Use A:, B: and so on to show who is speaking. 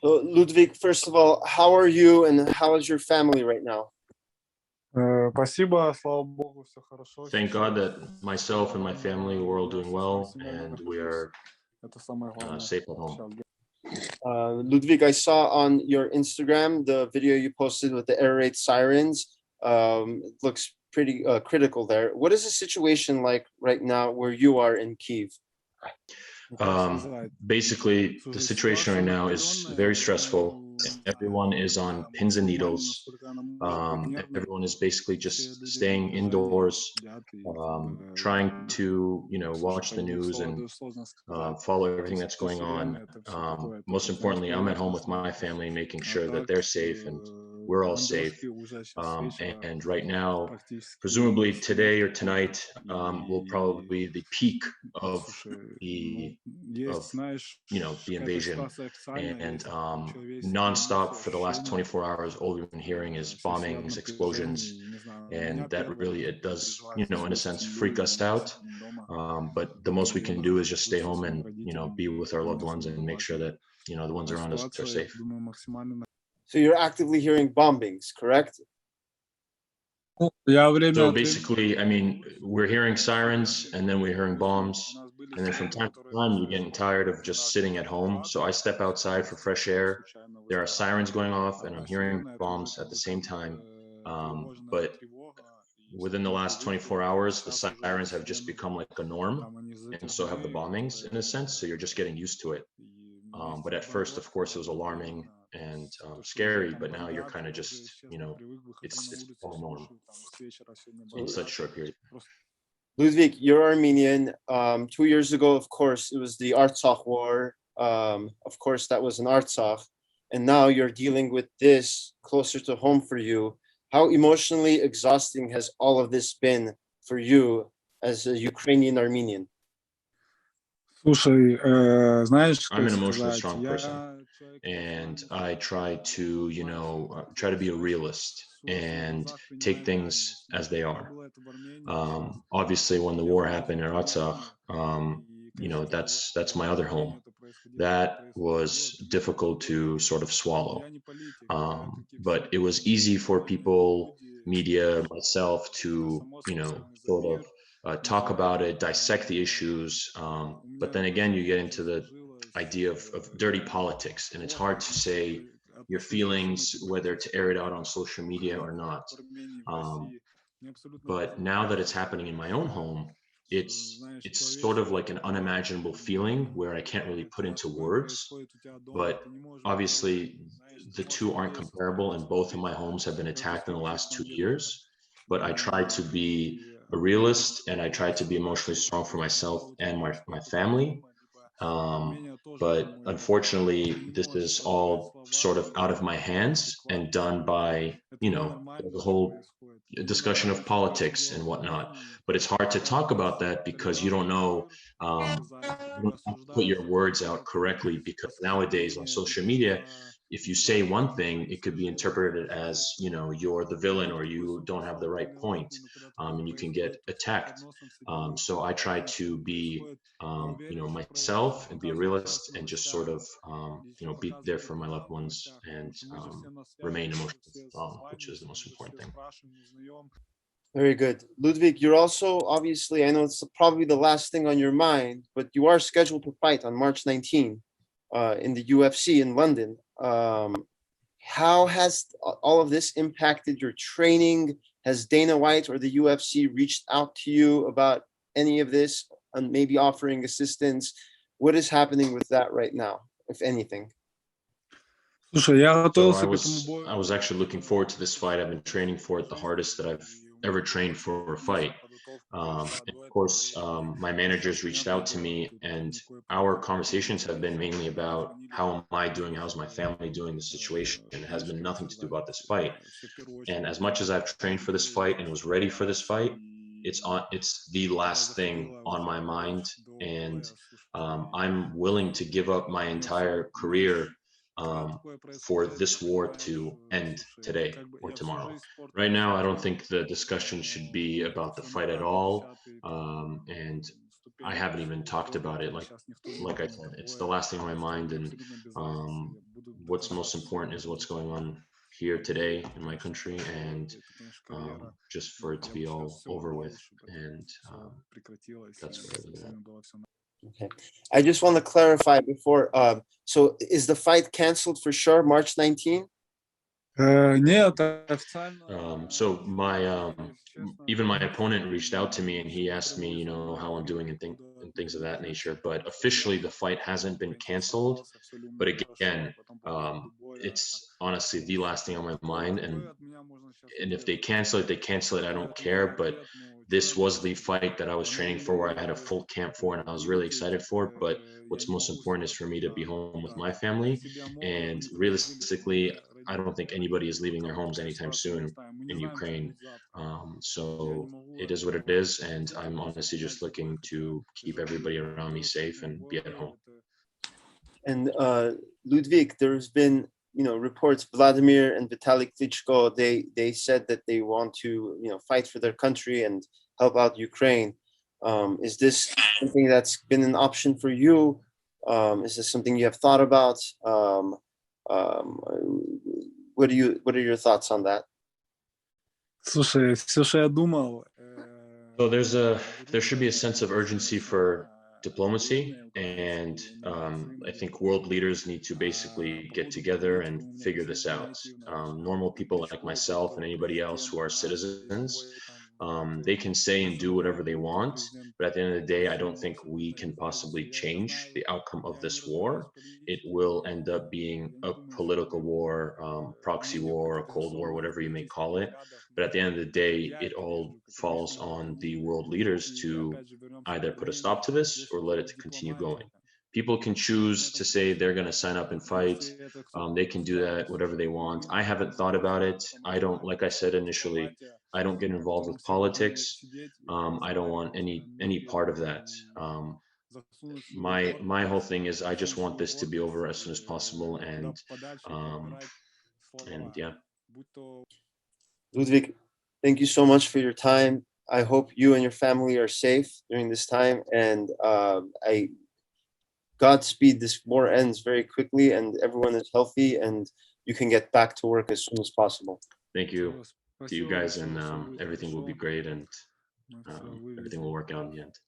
A: So, Ludwig, first of all, how are you and how is your family right now?
B: Спасибо, слава богу, все хорошо.
C: Thank God
B: Сейчас
C: that myself and my family were all
B: я
C: doing
B: в своей
C: well
B: семье
C: and we
B: нахожусь.
C: are
B: Это самое главное
C: safe at home.
B: сейчас.
A: Ludwig, I saw on your Instagram the video you posted with the air raid sirens. It looks pretty critical there. What is the situation like right now where you are in Kiev?
C: Basically, the situation right now is very stressful. Everyone is on pins and needles. Everyone is basically just staying indoors, trying to, watch the news and follow everything that's going on. Most importantly, I'm at home with my family, making sure that they're safe and we're all safe. And right now, presumably today or tonight, will probably be the peak of the the invasion, and nonstop for the last 24 hours, all we've been hearing is bombings, explosions, and that really, it does, in a sense, freak us out. But the most we can do is just stay home and be with our loved ones and make sure that the ones around us are safe.
A: So you're actively hearing bombings, correct?
C: So basically, I mean, we're hearing sirens and then we're hearing bombs. And then from time to time, you're getting tired of just sitting at home. So I step outside for fresh air. There are sirens going off and I'm hearing bombs at the same time. But within the last 24 hours, the sirens have just become like a norm. And so have the bombings in a sense. So you're just getting used to it. But at first, of course, it was alarming and scary, but now you're kind of just, it's become a norm in such short period.
A: Liudvik, you're Armenian. 2 years ago, of course, it was the Artsakh war. Of course, that was in Artsakh. And now you're dealing with this closer to home for you. How emotionally exhausting has all of this been for you as a Ukrainian-Armenian?
C: I'm an emotionally strong person, and I try to, try to be a realist and take things as they are. Obviously, when the war happened in Artsakh, that's my other home. That was difficult to sort of swallow, but it was easy for people, media, myself, to, sort of talk about it, dissect the issues. But then again, you get into the idea of dirty politics, and it's hard to say your feelings, whether to air it out on social media or not. But now that it's happening in my own home, it's sort of like an unimaginable feeling where I can't really put into words. But obviously, the two aren't comparable, and both of my homes have been attacked in the last 2 years. But I try to be a realist and I try to be emotionally strong for myself and my family. But unfortunately, this is all sort of out of my hands and done by, the whole discussion of politics and whatnot. But it's hard to talk about that because you don't know, you don't have to put your words out correctly, because nowadays on social media, if you say one thing, it could be interpreted as, you're the villain or you don't have the right point, and you can get attacked. So I try to be, myself and be a realist and just sort of, be there for my loved ones and remain emotionally strong, which is the most important thing.
A: Very good. Ludwig, you're also obviously, I know it's probably the last thing on your mind, but you are scheduled to fight on March 19 in the UFC in London. How has all of this impacted your training? Has Dana White or the UFC reached out to you about any of this and maybe offering assistance? What is happening with that right now, if anything?
C: So I was actually looking forward to this fight. I've been training for it the hardest that I've ever trained for a fight. And of course, my managers reached out to me, and our conversations have been mainly about how am I doing, how's my family doing, the situation. It has been nothing to do about this fight. And as much as I've trained for this fight and was ready for this fight, it's the last thing on my mind, and I'm willing to give up my entire career for this war to end today or tomorrow. Right now, I don't think the discussion should be about the fight at all. And I haven't even talked about it. Like I said, it's the last thing on my mind, and what's most important is what's going on here today in my country, and just for it to be all over with, and that's where I was at.
A: Okay. I just want to clarify before, so is the fight canceled for sure, March 19?
B: Нет, официально.
C: So even my opponent reached out to me and he asked me, how I'm doing and things of that nature. But officially, the fight hasn't been canceled. But again, it's honestly the last thing on my mind. And if they cancel it, they cancel it. I don't care. But this was the fight that I was training for, where I had a full camp for, and I was really excited for. But what's most important is for me to be home with my family. And realistically, I don't think anybody is leaving their homes anytime soon in Ukraine. So it is what it is, and I'm honestly just looking to keep everybody around me safe and be at home.
A: And Liudvik, there's been reports, Vladimir and Vitali Klitschko, they said that they want to fight for their country and help out Ukraine. Is this something that's been an option for you? Is this something you have thought about? What are your thoughts on that?
B: Слушай, все, что я думал.
C: So there should be a sense of urgency for diplomacy, and I think world leaders need to basically get together and figure this out. Normal people like myself and anybody else who are citizens, they can say and do whatever they want, but at the end of the day, I don't think we can possibly change the outcome of this war. It will end up being a political war, proxy war, a cold war, whatever you may call it. But at the end of the day, it all falls on the world leaders to either put a stop to this or let it continue going. People can choose to say they're going to sign up and fight. They can do that, whatever they want. I haven't thought about it. I don't, like I said initially, I don't get involved with politics. I don't want any part of that. My whole thing is I just want this to be over as soon as possible, and yeah.
A: Liudvik, thank you so much for your time. I hope you and your family are safe during this time, and I Godspeed. This war ends very quickly, and everyone is healthy, and you can get back to work as soon as possible.
C: Thank you to you guys, and everything will be great, and everything will work out in the end.